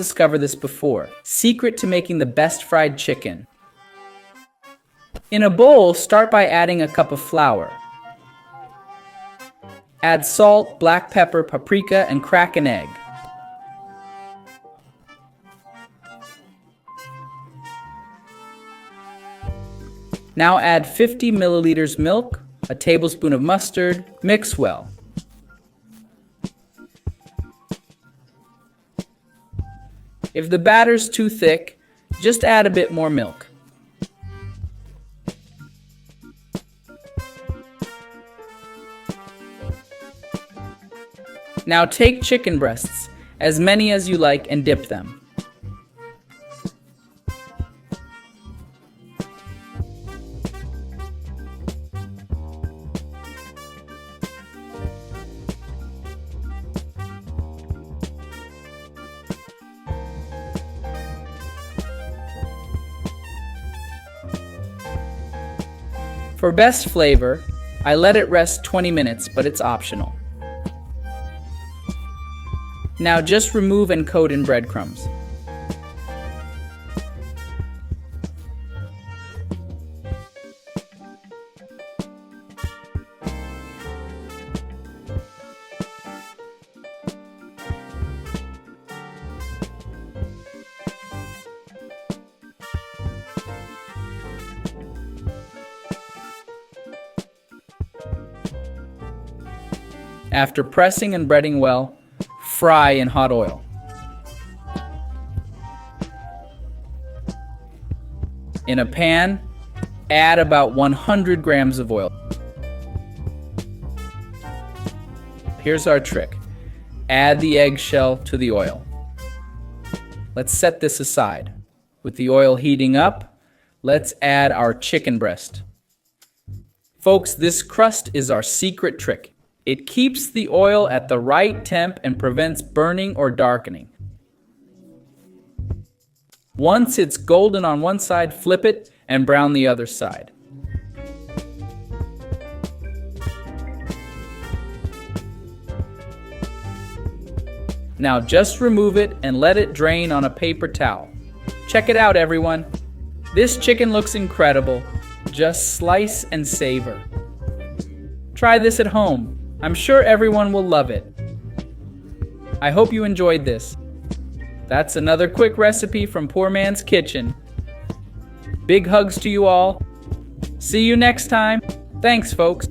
Discover this before. Secret to making the best fried chicken. In a bowl, start by adding a cup of flour. Add salt, black pepper, paprika, and crack an egg. Now add 50 milliliters milk, a tablespoon of mustard, mix well. If the batter's too thick, just add a bit more milk. Now take chicken breasts, as many as you like, and dip them. For best flavor, I let it rest 20 minutes, but it's optional. Now just remove and coat in breadcrumbs. After pressing and breading well, fry in hot oil. In a pan, add about 100 grams of oil. Here's our trick. Add the eggshell to the oil. Let's set this aside. With the oil heating up, let's add our chicken breast. Folks, this crust is our secret trick. It keeps the oil at the right temp and prevents burning or darkening. Once it's golden on one side, flip it and brown the other side. Now just remove it and let it drain on a paper towel. Check it out, everyone. This chicken looks incredible. Just slice and savor. Try this at home. I'm sure everyone will love it. I hope you enjoyed this. That's another quick recipe from Poor Man's Kitchen. Big hugs to you all. See you next time. Thanks, folks.